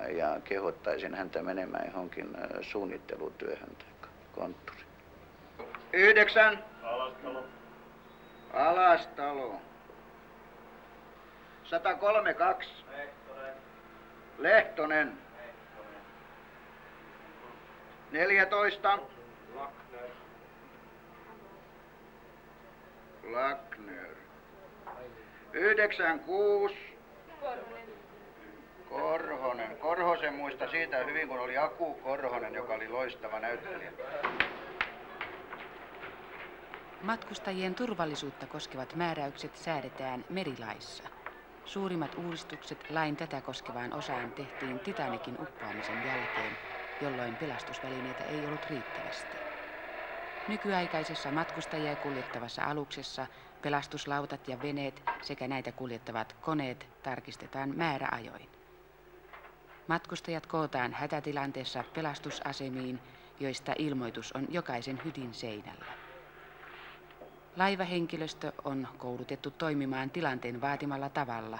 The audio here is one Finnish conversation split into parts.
ja kehottaisin häntä menemään johonkin suunnittelutyöhön tai konttoriin. 9. Alastalo. Alastalo. 132. Lehtonen. Lehtonen. Lehtonen. 14. Lackner. Lackner. 96. Korhonen. Korhosen muista siitä hyvin, kun oli Aku Korhonen, joka oli loistava näyttelijä. Matkustajien turvallisuutta koskevat määräykset säädetään merilaissa. Suurimmat uudistukset lain tätä koskevaan osaan tehtiin Titanicin uppoamisen jälkeen, jolloin pelastusvälineitä ei ollut riittävästi. Nykyaikaisessa matkustajia kuljettavassa aluksessa pelastuslautat ja veneet sekä näitä kuljettavat koneet tarkistetaan määräajoin. Matkustajat kootaan hätätilanteessa pelastusasemiin, joista ilmoitus on jokaisen hytin seinällä. Laivahenkilöstö on koulutettu toimimaan tilanteen vaatimalla tavalla.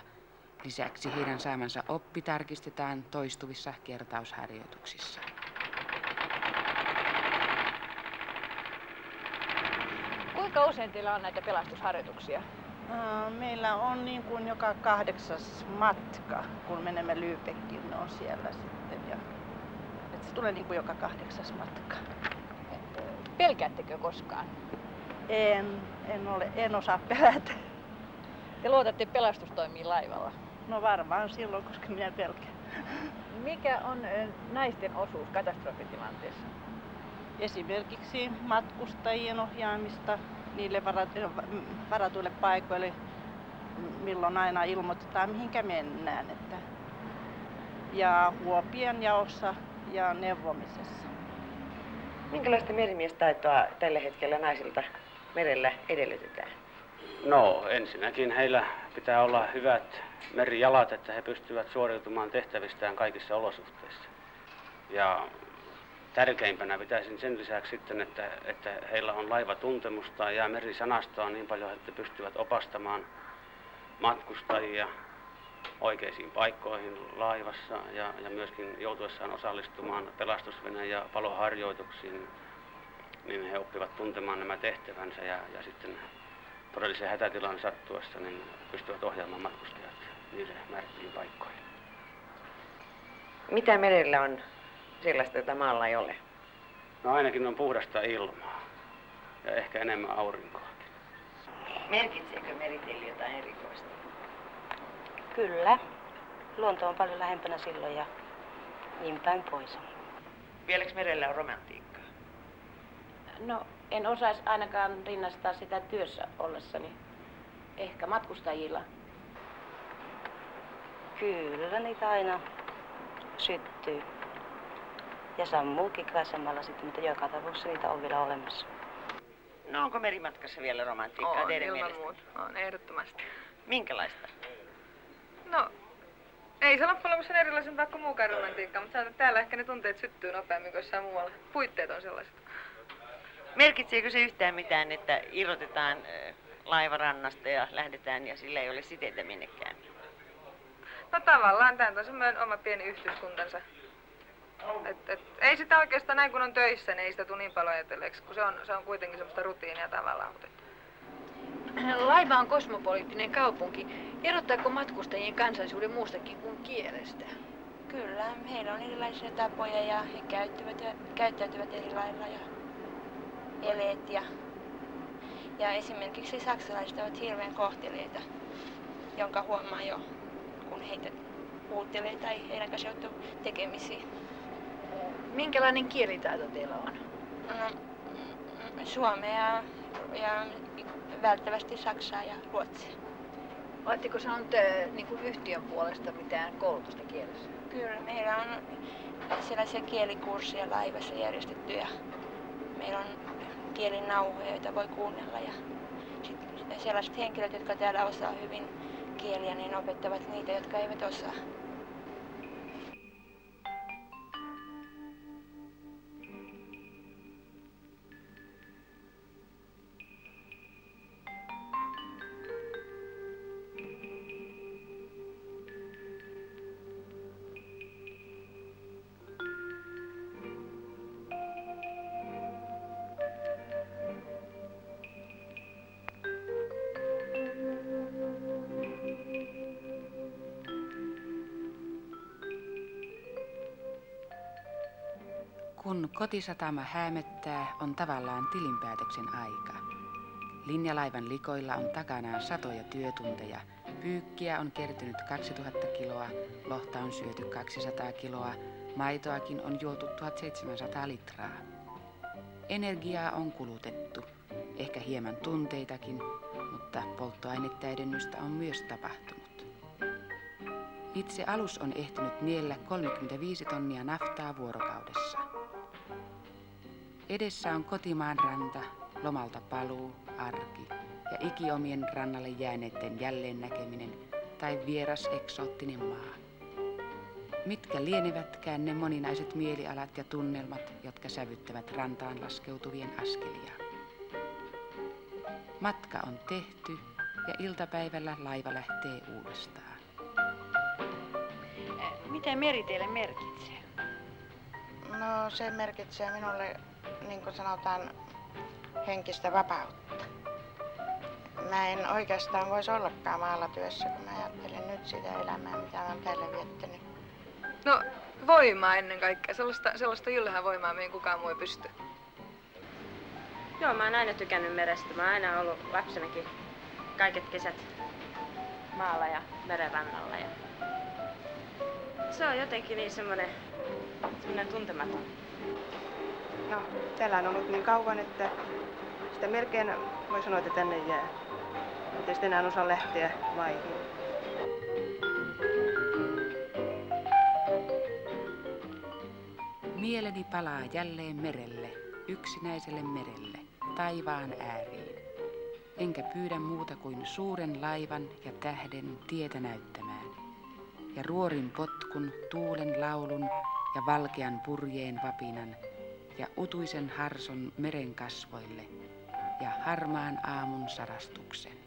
Lisäksi heidän saamansa oppi tarkistetaan toistuvissa kertausharjoituksissa. Kuinka usein teillä on näitä pelastusharjoituksia? Meillä on niin kuin joka 8. matka, kun menemme Lübeckiin, ne on siellä sitten. Se tulee niin kuin joka 8. matka. Pelkäättekö koskaan? En osaa pelätä. Te luotatte pelastustoimiin laivalla. No varmaan silloin, koska minä pelkään. Mikä on naisten osuus katastrofitilanteessa? Esimerkiksi matkustajien ohjaamista niille varatuille paikoille, milloin aina ilmoitetaan, mihinkä mennään. Ja huopien jaossa ja neuvomisessa. Minkälaista merimiestaitoa tällä hetkellä naisilta merellä edellytetään? No, ensinnäkin heillä pitää olla hyvät merijalat, että he pystyvät suoriutumaan tehtävistään kaikissa olosuhteissa. Ja tärkeimpänä pitäisin sen lisäksi sitten, että heillä on laivatuntemusta ja merisanastoa niin paljon, että pystyvät opastamaan matkustajia oikeisiin paikkoihin laivassa ja myöskin joutuessaan osallistumaan pelastusveneen ja paloharjoituksiin, niin he oppivat tuntemaan nämä tehtävänsä ja sitten todellisen hätätilan sattuessa niin pystyvät ohjaamaan matkustajat niille määrättyihin paikkoihin. Mitä merellä on sellaista, jota maalla ei ole? No ainakin on puhdasta ilmaa ja ehkä enemmän aurinkoakin. Merkitseekö meri teille jotain erikoista? Kyllä. Luonto on paljon lähempänä silloin ja niin päin pois. Vieläkö merellä on romantiikkaa? No, en osaisi ainakaan rinnastaa sitä työssä ollessani. Ehkä matkustajilla. Kyllä niitä aina syttyy. Ja sammuukin samalla sitten, mutta joka tapauksessa niitä on vielä olemassa. No onko merimatkassa vielä romantiikkaa teidän ilman mielestä? muuta. On ehdottomasti. Minkälaista? No, ei se loppujen lopuksi erilaisempaa kuin muukaan romantiikkaa, mutta sanotaan, että täällä ehkä ne tunteet syttyy nopeammin kuin jossain muualla. Puitteet on sellaiset. Merkitseekö se yhtään mitään, että irrotetaan laivarannasta ja lähdetään ja sillä ei ole siteitä minnekään? No tavallaan, tämä on semmoinen oma pieni yhteiskuntansa. Ei sitä oikeastaan näin kun on töissä, niin ei sitä tule niin paljon ajatelleeksi, kun se on kuitenkin semmoista rutiinia tavallaan. Laiva on kosmopoliittinen kaupunki. Erottaako matkustajien kansallisuuden muustakin kuin kielestä? Kyllä, heillä on erilaisia tapoja ja he käyttäytyvät eri lailla ja eleet ja esimerkiksi saksalaiset ovat hirveän kohteliaita, jonka huomaa jo, kun heitä kuuntelee tai heidän kanssa joutuu tekemisiin. Minkälainen kielitaito teillä on? No, suomea ja välttävästi saksaa ja ruotsia. Oletteko saanut niin kuin yhtiön puolesta mitään koulutusta kielessä? Kyllä, meillä on sellaisia kielikursseja laivassa järjestetty ja meillä on kielinauhoja, joita voi kuunnella. Ja sitten sellaiset henkilöt, jotka täällä osaa hyvin kieliä, niin opettavat niitä, jotka eivät osaa. Kun kotisatama häämöttää, on tavallaan tilinpäätöksen aika. Linjalaivan likoilla on takanaan satoja työtunteja. Pyykkiä on kertynyt 2000 kiloa, lohta on syöty 200 kiloa, maitoakin on juotu 1700 litraa. Energiaa on kulutettu, ehkä hieman tunteitakin, mutta polttoainetäydennystä on myös tapahtunut. Itse alus on ehtinyt niellä 35 tonnia naftaa vuorokaudessa. Edessä on kotimaan ranta, lomalta paluu, arki ja ikiomien rannalle jääneiden jälleen näkeminen tai vieras eksoottinen maa. Mitkä lienevätkään ne moninaiset mielialat ja tunnelmat, jotka sävyttävät rantaan laskeutuvien askelia. Matka on tehty ja iltapäivällä laiva lähtee uudestaan. Miten meri teille merkitsee? No se merkitsee minulle, niin kuin sanotaan, henkistä vapautta. Mä en oikeastaan voisi ollakaan maalla työssä, kun mä ajattelen nyt sitä elämää, mitä mä oon täällä viettänyt. No voimaa ennen kaikkea. Sellaista ylhää voimaa, mihin kukaan muu ei pysty. Joo, mä oon aina tykännyt merestä. Mä oon aina ollut lapsenakin kaiket kesät maalla ja merenrannalla. Ja se on jotenkin niin semmonen tuntematon. No, täällä on ollut niin kauan, että sitä melkein voi sanoa, että tänne jää. Ettei sitten enää osaa lähteä maihin. Mieleni palaa jälleen merelle, yksinäiselle merelle, taivaan ääriin. Enkä pyydä muuta kuin suuren laivan ja tähden tietä näyttämään. Ja ruorin potkun, tuulen laulun ja valkean purjeen vapinan ja utuisen harson meren kasvoille ja harmaan aamun sarastuksen.